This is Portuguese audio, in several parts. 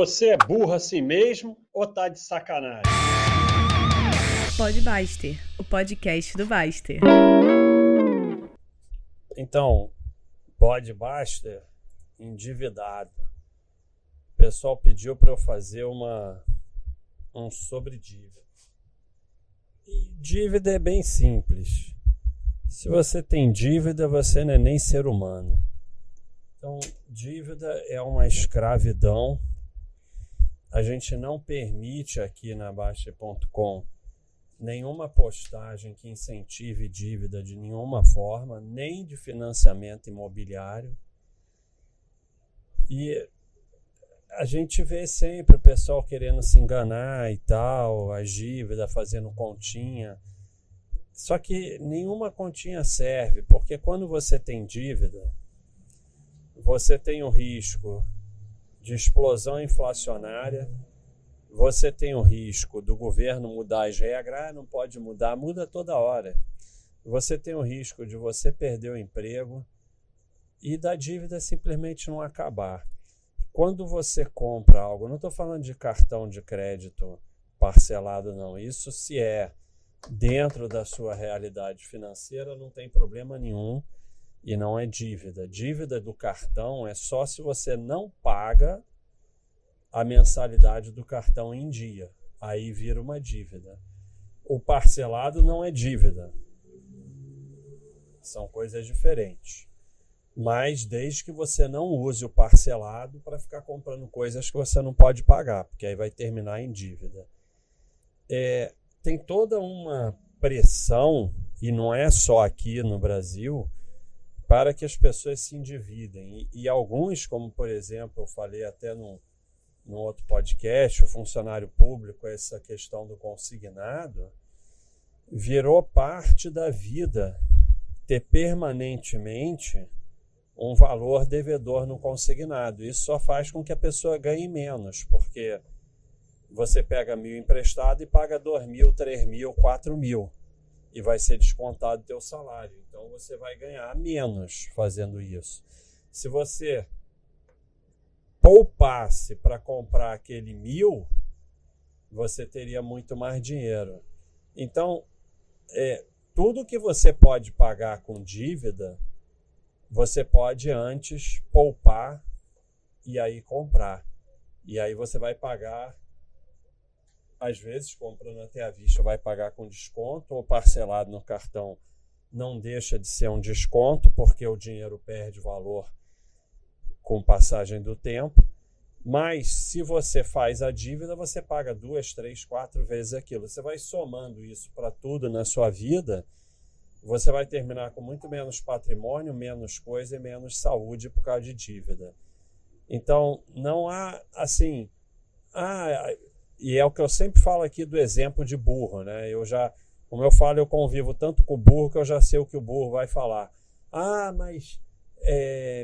Você é burro assim mesmo ou tá de sacanagem? Pode Baster, o podcast do Baster. Então, pode Baster, endividado. O pessoal pediu para eu fazer um sobre dívida. E dívida é bem simples. Se você tem dívida, você não é nem ser humano. Então, dívida é uma escravidão. A gente não permite aqui na Baster.com nenhuma postagem que incentive dívida de nenhuma forma, nem de financiamento imobiliário. E a gente vê sempre o pessoal querendo se enganar e tal, as dívidas, fazendo continha. Só que nenhuma continha serve, porque quando você tem dívida, você tem o risco de explosão inflacionária, você tem o risco do governo mudar as regras, não pode mudar, muda toda hora. Você tem o risco de você perder o emprego e da dívida simplesmente não acabar. Quando você compra algo, não estou falando de cartão de crédito parcelado não, isso se é dentro da sua realidade financeira não tem problema nenhum e não é dívida. Dívida do cartão é só se você não paga a mensalidade do cartão em dia. Aí vira uma dívida. O parcelado não é dívida. São coisas diferentes. Mas desde que você não use o parcelado para ficar comprando coisas que você não pode pagar, porque aí vai terminar em dívida. Tem toda uma pressão, e não é só aqui no Brasil, para que as pessoas se endividem. E alguns, como por exemplo, eu falei até no outro podcast, o funcionário público, essa questão do consignado, virou parte da vida ter permanentemente um valor devedor no consignado. Isso só faz com que a pessoa ganhe menos, porque você pega 1.000 emprestado e paga 2.000, 3.000, 4.000 e vai ser descontado do teu salário. Então você vai ganhar menos fazendo isso. Se você poupasse para comprar aquele 1.000, você teria muito mais dinheiro. Então, tudo que você pode pagar com dívida, você pode antes poupar e aí comprar. E aí você vai pagar, às vezes, comprando até à vista, vai pagar com desconto ou parcelado no cartão. Não deixa de ser um desconto, porque o dinheiro perde valor com passagem do tempo, mas se você faz a dívida, você paga 2, 3, 4 vezes aquilo. Você vai somando isso para tudo na sua vida, você vai terminar com muito menos patrimônio, menos coisa e menos saúde por causa de dívida. Então, não há assim... e é o que eu sempre falo aqui do exemplo de burro, né? Como eu falo, eu convivo tanto com o burro que eu já sei o que o burro vai falar. Mas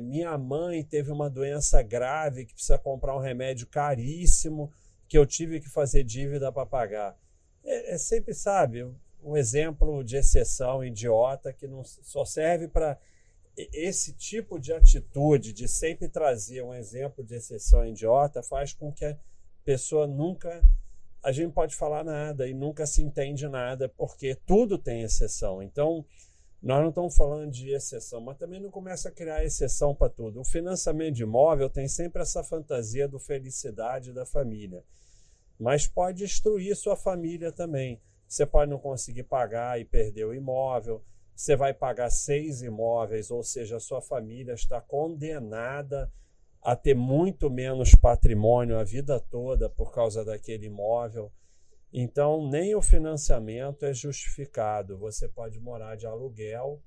minha mãe teve uma doença grave que precisa comprar um remédio caríssimo que eu tive que fazer dívida para pagar. Sempre, sabe, um exemplo de exceção idiota que não só serve para esse tipo de atitude de sempre trazer um exemplo de exceção idiota faz com que a pessoa a gente pode falar nada e nunca se entende nada, porque tudo tem exceção. Então, nós não estamos falando de exceção, mas também não começa a criar exceção para tudo. O financiamento de imóvel tem sempre essa fantasia do felicidade da família, mas pode destruir sua família também. Você pode não conseguir pagar e perder o imóvel, você vai pagar 6 imóveis, ou seja, a sua família está condenada a ter muito menos patrimônio a vida toda por causa daquele imóvel. Então, nem o financiamento é justificado. Você pode morar de aluguel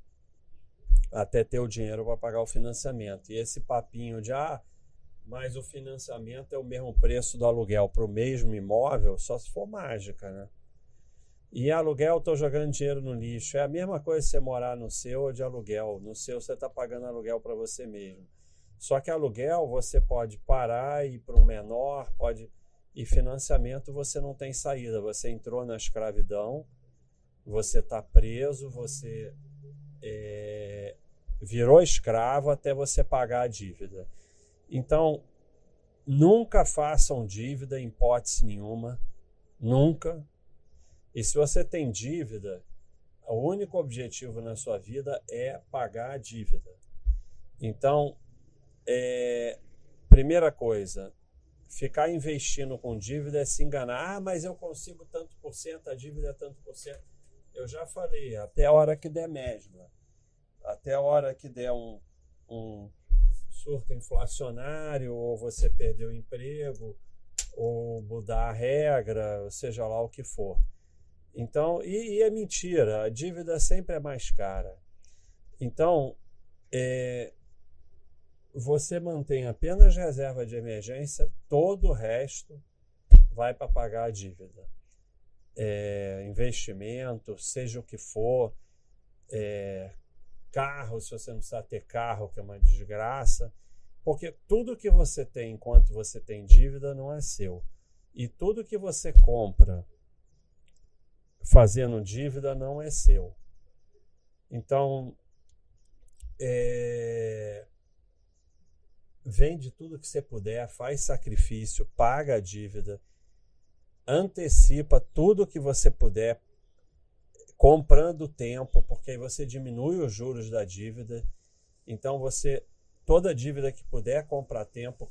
até ter o dinheiro para pagar o financiamento. E esse papinho de, mas o financiamento é o mesmo preço do aluguel para o mesmo imóvel, só se for mágica, né? E aluguel, estou jogando dinheiro no lixo. É a mesma coisa você morar no seu ou de aluguel. No seu, você está pagando aluguel para você mesmo. Só que aluguel, você pode parar e ir para um menor, e financiamento você não tem saída. Você entrou na escravidão, você está preso, você virou escravo até você pagar a dívida. Então, Nunca façam dívida em hipótese nenhuma. Nunca. E se você tem dívida, o único objetivo na sua vida é pagar a dívida. Então, primeira coisa, ficar investindo com dívida é se enganar. Ah, mas eu consigo tanto por cento, a dívida é tanto por cento. Eu já falei, até a hora que der mesmo. Até a hora que der um surto inflacionário, ou você perder o emprego, ou mudar a regra, ou seja lá o que for. Então, e é mentira, a dívida sempre é mais cara. Então, você mantém apenas reserva de emergência, todo o resto vai para pagar a dívida. Investimento, seja o que for, carro, se você não precisa ter carro, que é uma desgraça, porque tudo que você tem enquanto você tem dívida não é seu. E tudo que você compra fazendo dívida não é seu. Então, vende tudo que você puder, faz sacrifício, paga a dívida, antecipa tudo que você puder, comprando tempo, porque aí você diminui os juros da dívida. Então, toda dívida que puder compra tempo,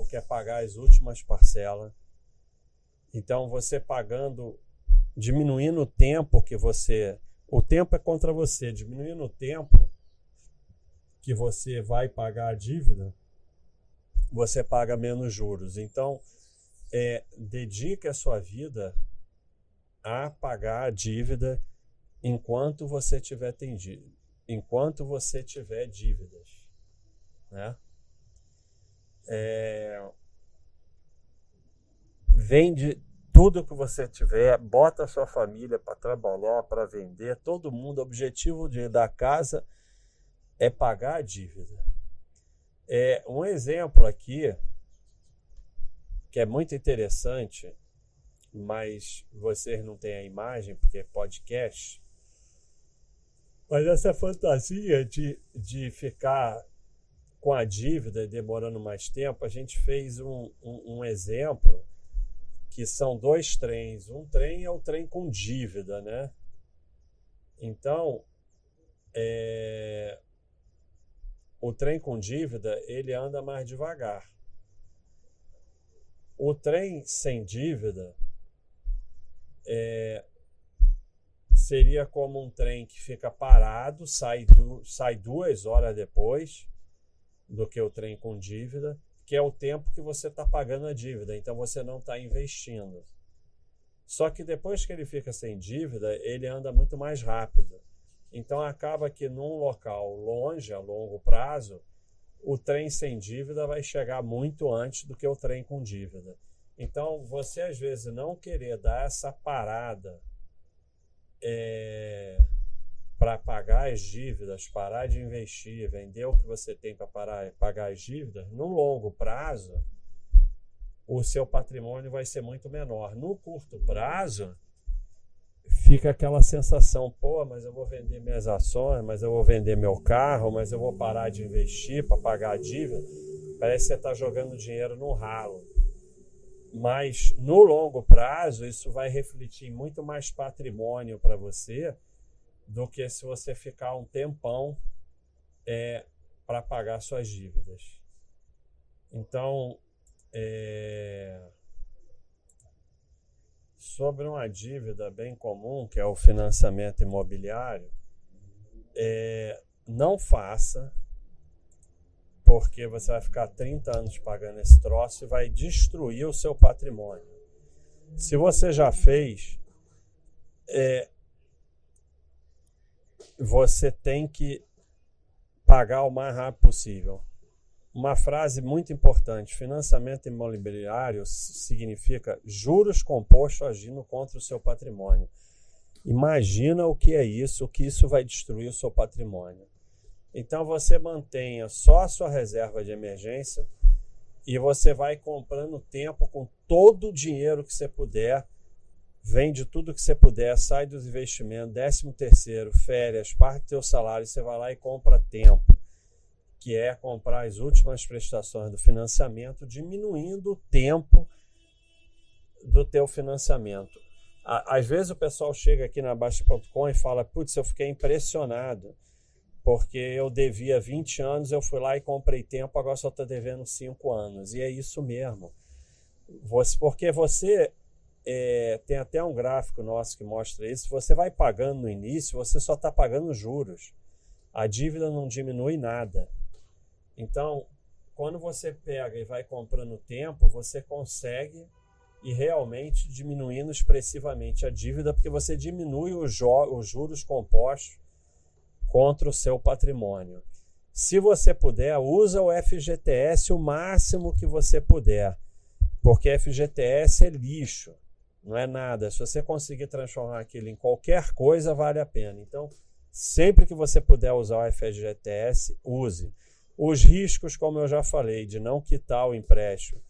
quer pagar as últimas parcelas. Então, você pagando, diminuindo o tempo o tempo é contra você, diminuindo o tempo que você vai pagar a dívida, você paga menos juros. Então, dedique a sua vida a pagar a dívida enquanto você tiver dívidas, né? Vende tudo que você tiver, bota a sua família para trabalhar, para vender, todo mundo. O objetivo da casa é pagar a dívida. Um exemplo aqui que é muito interessante, mas vocês não têm a imagem porque é podcast. Mas essa fantasia de ficar com a dívida demorando mais tempo, a gente fez um exemplo que são 2 trens. Um trem é o trem com dívida, né? Então, o trem com dívida, ele anda mais devagar. O trem sem dívida seria como um trem que fica parado, sai 2 horas depois do que o trem com dívida, que é o tempo que você está pagando a dívida, então você não está investindo. Só que depois que ele fica sem dívida, ele anda muito mais rápido. Então acaba que num local longe, a longo prazo, o trem sem dívida vai chegar muito antes do que o trem com dívida. Então, você às vezes não querer dar essa parada para pagar as dívidas, parar de investir, vender o que você tem para pagar as dívidas, no longo prazo, o seu patrimônio vai ser muito menor. No curto prazo, fica aquela sensação, pô, mas eu vou vender minhas ações, mas eu vou vender meu carro, mas eu vou parar de investir para pagar a dívida. Parece que você está jogando dinheiro no ralo. Mas no longo prazo, isso vai refletir muito mais patrimônio para você do que se você ficar um tempão para pagar suas dívidas. Então, sobre uma dívida bem comum, que é o financiamento imobiliário, não faça, porque você vai ficar 30 anos pagando esse troço e vai destruir o seu patrimônio. Se você já fez, você tem que pagar o mais rápido possível. Uma frase muito importante: financiamento imobiliário significa juros compostos agindo contra o seu patrimônio. Imagina o que é isso, o que isso vai destruir o seu patrimônio. Então você mantenha só a sua reserva de emergência e você vai comprando tempo com todo o dinheiro que você puder, vende tudo que você puder, sai dos investimentos, 13º, férias, parte do seu salário, você vai lá e compra tempo. que é comprar as últimas prestações do financiamento, diminuindo o tempo do teu financiamento. Às vezes o pessoal chega aqui na Baixa.com e fala, putz, eu fiquei impressionado, porque eu devia 20 anos, eu fui lá e comprei tempo, agora só estou devendo 5 anos. E é isso mesmo. Porque você, tem até um gráfico nosso que mostra isso, você vai pagando no início, você só está pagando juros. A dívida não diminui nada. Então, quando você pega e vai comprando tempo, você consegue ir realmente diminuindo expressivamente a dívida, porque você diminui os juros compostos contra o seu patrimônio. Se você puder, usa o FGTS o máximo que você puder, porque FGTS é lixo, não é nada. Se você conseguir transformar aquilo em qualquer coisa, vale a pena. Então, sempre que você puder usar o FGTS, use. Os riscos, como eu já falei, de não quitar o empréstimo,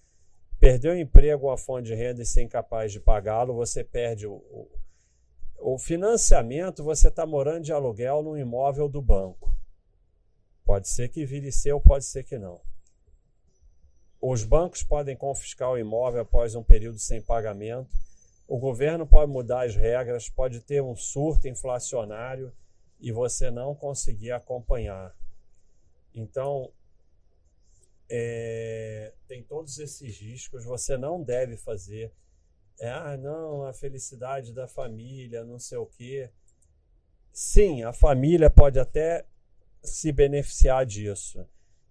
perder o emprego ou a fonte de renda e ser incapaz de pagá-lo, você perde o financiamento, você está morando de aluguel no imóvel do banco. Pode ser que vire seu, pode ser que não. Os bancos podem confiscar o imóvel após um período sem pagamento. O governo pode mudar as regras, pode ter um surto inflacionário e você não conseguir acompanhar. Então, tem todos esses riscos, você não deve fazer. Não, a felicidade da família, não sei o quê. Sim, a família pode até se beneficiar disso,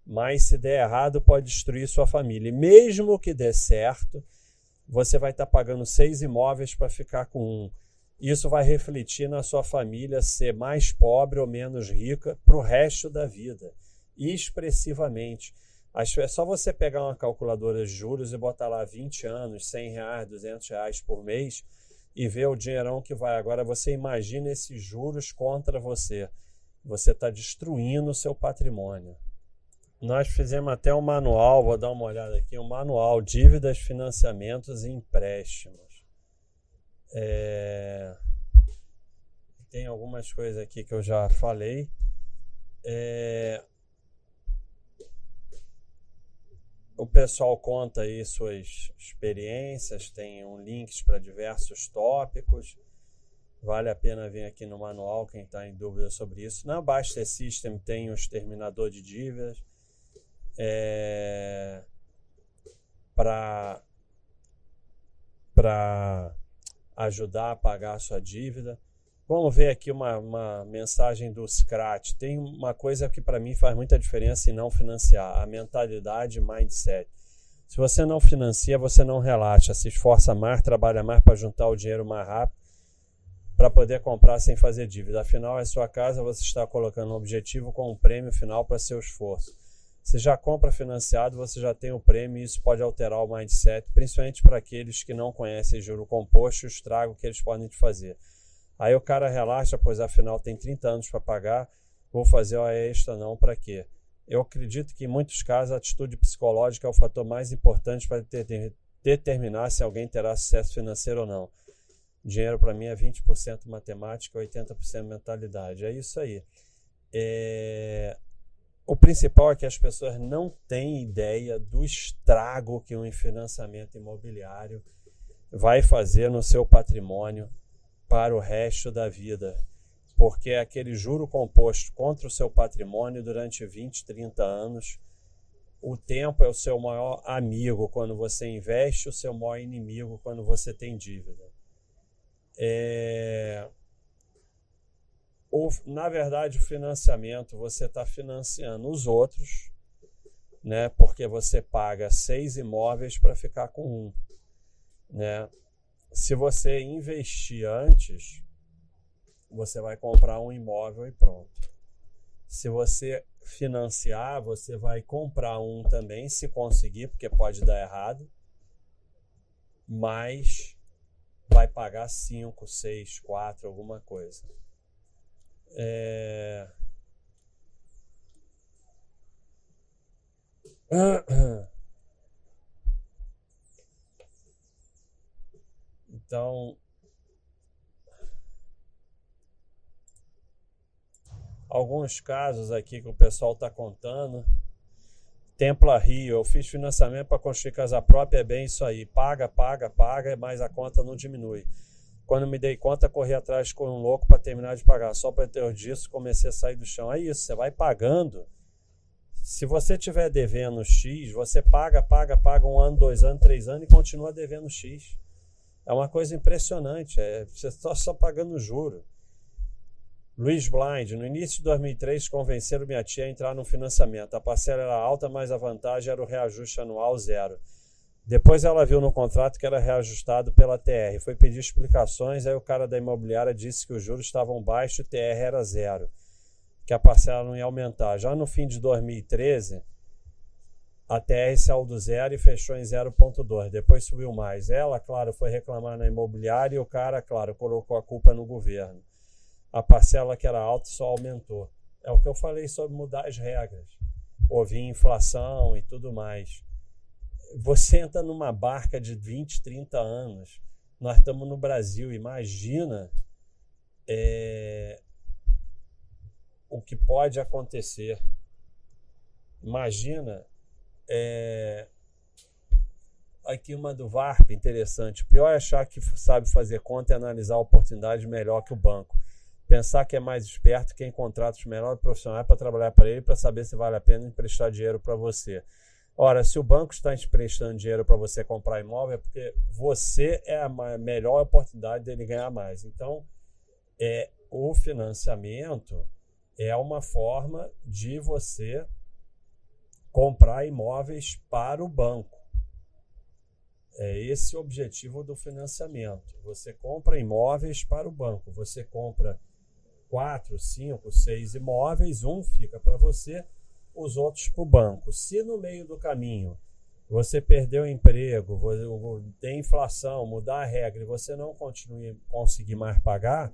mas se der errado, pode destruir sua família. E mesmo que dê certo, você vai estar pagando 6 imóveis para ficar com um. Isso vai refletir na sua família ser mais pobre ou menos rica para o resto da vida, expressivamente. É só você pegar uma calculadora de juros e botar lá 20 anos, R$100, R$200 por mês e ver o dinheirão que vai. Agora você imagina esses juros contra você. Você está destruindo o seu patrimônio. Nós fizemos até um manual, vou dar uma olhada aqui, um manual, dívidas, financiamentos e empréstimos. Tem algumas coisas aqui que eu já falei. O pessoal conta aí suas experiências, tem links para diversos tópicos. Vale a pena vir aqui no manual, quem está em dúvida sobre isso. Na Baster System tem o exterminador de dívidas para ajudar a pagar a sua dívida. Vamos ver aqui uma mensagem do Scratch. Tem uma coisa que para mim faz muita diferença em não financiar, a mentalidade e mindset. Se você não financia, você não relaxa, se esforça mais, trabalha mais para juntar o dinheiro mais rápido, para poder comprar sem fazer dívida. Afinal, é sua casa, você está colocando um objetivo com um prêmio final para seu esforço. Se já compra financiado, você já tem o prêmio e isso pode alterar o mindset, principalmente para aqueles que não conhecem juro composto e o estrago que eles podem te fazer. Aí o cara relaxa, pois afinal tem 30 anos para pagar, vou fazer o extra não, para quê? Eu acredito que em muitos casos a atitude psicológica é o fator mais importante para determinar se alguém terá sucesso financeiro ou não. Dinheiro para mim é 20% matemática, 80% mentalidade. É isso aí. O principal é que as pessoas não têm ideia do estrago que um financiamento imobiliário vai fazer no seu patrimônio para o resto da vida. Porque é aquele juro composto contra o seu patrimônio durante 20, 30 anos. O tempo é o seu maior amigo quando você investe, o seu maior inimigo quando você tem dívida. Na verdade, o financiamento, você está financiando os outros, né? Porque você paga 6 imóveis para ficar com um, né? Se você investir antes, você vai comprar um imóvel e pronto. Se você financiar, você vai comprar um também, se conseguir, porque pode dar errado, mas vai pagar 5, 6, 4, alguma coisa. Então, alguns casos aqui que o pessoal está contando. Templa Rio, eu fiz financiamento para construir casa própria, é bem isso aí. Paga, mas a conta não diminui. Quando me dei conta, corri atrás com um louco para terminar de pagar. Só para ter disso, comecei a sair do chão. É isso, você vai pagando. Se você estiver devendo X, você paga 1 ano, 2 anos, 3 anos e continua devendo X. É uma coisa impressionante, você está só pagando juro. Luiz Blind, no início de 2003, convenceram minha tia a entrar no financiamento. A parcela era alta, mas a vantagem era o reajuste anual 0. Depois ela viu no contrato que era reajustado pela TR. Foi pedir explicações, aí o cara da imobiliária disse que os juros estavam baixos e o TR era 0, que a parcela não ia aumentar. Já no fim de 2013, a TR saiu do 0 e fechou em 0,2. Depois subiu mais. Ela, claro, foi reclamar na imobiliária e o cara, claro, colocou a culpa no governo. A parcela que era alta só aumentou. É o que eu falei sobre mudar as regras. Houve inflação e tudo mais. Você entra numa barca de 20, 30 anos. Nós estamos no Brasil. Imagina o que pode acontecer. Imagina aqui uma do VARP, interessante. O pior é achar que sabe fazer conta e analisar a oportunidade melhor que o banco. Pensar que é mais esperto quem contrata os melhores profissionais para trabalhar para ele, para saber se vale a pena emprestar dinheiro para você. Ora, se o banco está emprestando dinheiro para você comprar imóvel, é porque você é a melhor oportunidade dele ganhar mais. Então, o financiamento é uma forma de você comprar imóveis para o banco. É esse o objetivo do financiamento. Você compra imóveis para o banco. Você compra 4, 5, 6 imóveis, um fica para você, os outros para o banco. Se no meio do caminho você perdeu o emprego, tem inflação, mudar a regra e você não conseguir mais pagar,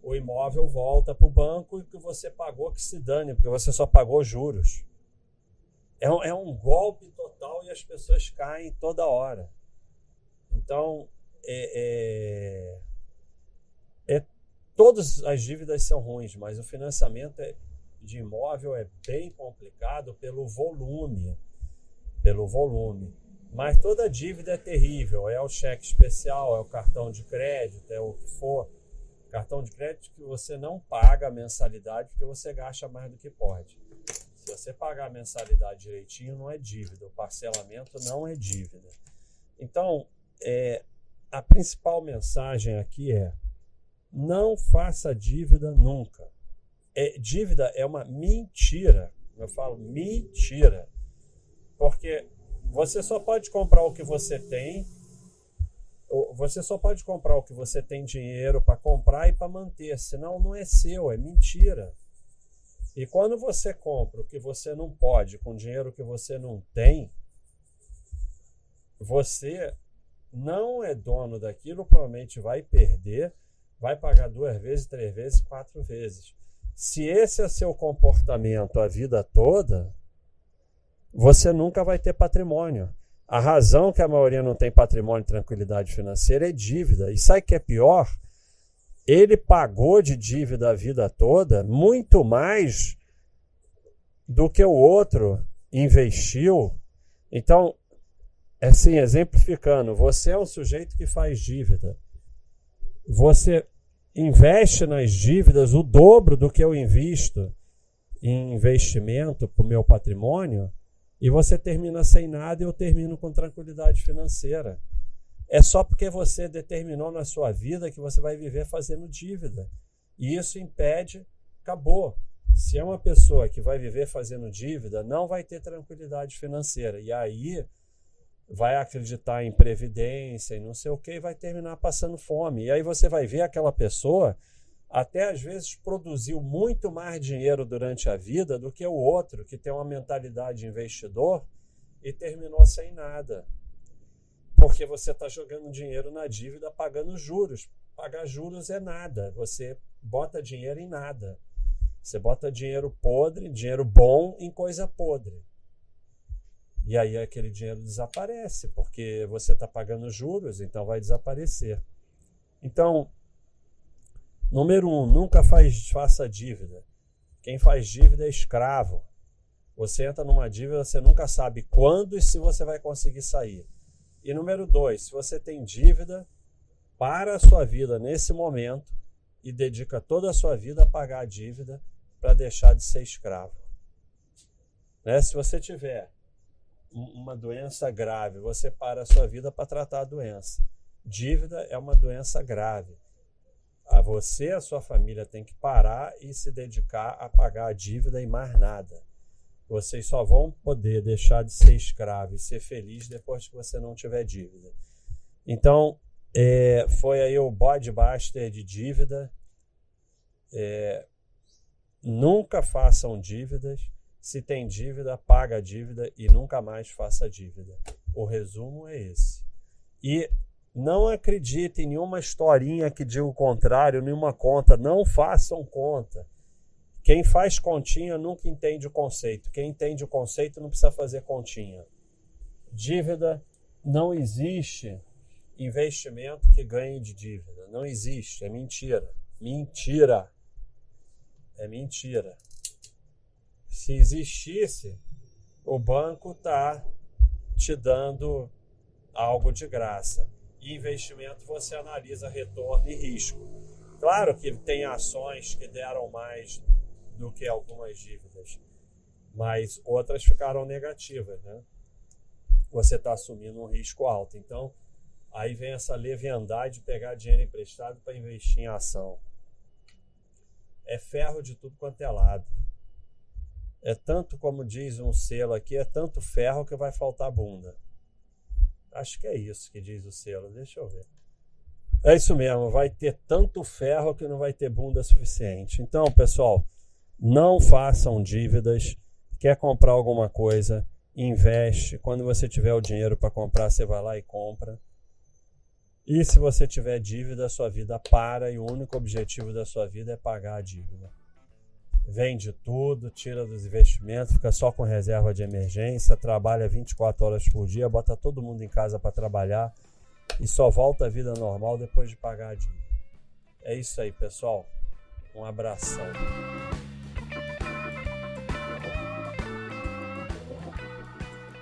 o imóvel volta para o banco e o que você pagou que se dane, porque você só pagou juros. É um golpe total e as pessoas caem toda hora. Então, todas as dívidas são ruins, mas o financiamento de imóvel é bem complicado pelo volume. Mas toda dívida é terrível. É o cheque especial, é o cartão de crédito, é o que for. Cartão de crédito que você não paga a mensalidade porque você gasta mais do que pode. Se você pagar a mensalidade direitinho, não é dívida. O parcelamento não é dívida. Então, a principal mensagem aqui é: não faça dívida nunca. Dívida é uma mentira. Eu falo mentira. Porque você só pode comprar o que você tem. Você só pode comprar o que você tem dinheiro para comprar e para manter. Senão não é seu, é mentira. E quando você compra o que você não pode com dinheiro que você não tem, você não é dono daquilo, provavelmente vai perder, vai pagar 2 vezes, 3 vezes, 4 vezes. Se esse é seu comportamento a vida toda, você nunca vai ter patrimônio. A razão que a maioria não tem patrimônio e tranquilidade financeira é dívida. E sabe o que é pior? Ele pagou de dívida a vida toda muito mais do que o outro investiu. Então, assim, exemplificando, você é um sujeito que faz dívida. Você investe nas dívidas o dobro do que eu invisto em investimento para o meu patrimônio e você termina sem nada e eu termino com tranquilidade financeira. É só porque você determinou na sua vida que você vai viver fazendo dívida. E isso impede, acabou. Se é uma pessoa que vai viver fazendo dívida, não vai ter tranquilidade financeira. E aí vai acreditar em previdência e não sei o que e vai terminar passando fome. E aí você vai ver aquela pessoa, até às vezes produziu muito mais dinheiro durante a vida do que o outro, que tem uma mentalidade de investidor e terminou sem nada. Porque você está jogando dinheiro na dívida pagando juros. Pagar juros é nada. Você bota dinheiro em nada. Você bota dinheiro podre, dinheiro bom em coisa podre. E aí aquele dinheiro desaparece, porque você está pagando juros, então vai desaparecer. Então, número 1, nunca faça dívida. Quem faz dívida é escravo. Você entra numa dívida, você nunca sabe quando e se você vai conseguir sair. E número 2, se você tem dívida, para a sua vida nesse momento e dedica toda a sua vida a pagar a dívida para deixar de ser escravo. Né? Se você tiver uma doença grave, você para a sua vida para tratar a doença. Dívida é uma doença grave. A você e a sua família tem que parar e se dedicar a pagar a dívida e mais nada. Vocês só vão poder deixar de ser escravo e ser feliz depois que você não tiver dívida. Então, foi aí o bode buster de dívida. Nunca façam dívidas. Se tem dívida, paga a dívida e nunca mais faça dívida. O resumo é esse. E não acredite em nenhuma historinha que diga o contrário, nenhuma conta. Não façam conta. Quem faz continha nunca entende o conceito. Quem entende o conceito não precisa fazer continha. Dívida, não existe investimento que ganhe de dívida. Não existe. É mentira. Mentira. É mentira. Se existisse, o banco está te dando algo de graça. E investimento você analisa retorno e risco. Claro que tem ações que deram mais do que algumas dívidas, mas outras ficaram negativas, né? Você está assumindo um risco alto. Então, aí vem essa leviandade de pegar dinheiro emprestado para investir em ação. É ferro de tudo quanto é lado. É tanto, como diz um selo aqui, é tanto ferro que vai faltar bunda. Acho que é isso que diz o selo, deixa eu ver. É isso mesmo, vai ter tanto ferro que não vai ter bunda suficiente. Então, pessoal, não façam dívidas. Quer comprar alguma coisa, investe. Quando você tiver o dinheiro para comprar, você vai lá e compra. E se você tiver dívida, a sua vida para e o único objetivo da sua vida é pagar a dívida. Vende tudo, tira dos investimentos, fica só com reserva de emergência, trabalha 24 horas por dia, bota todo mundo em casa para trabalhar e só volta à vida normal depois de pagar a dívida. É isso aí, pessoal. Um abração.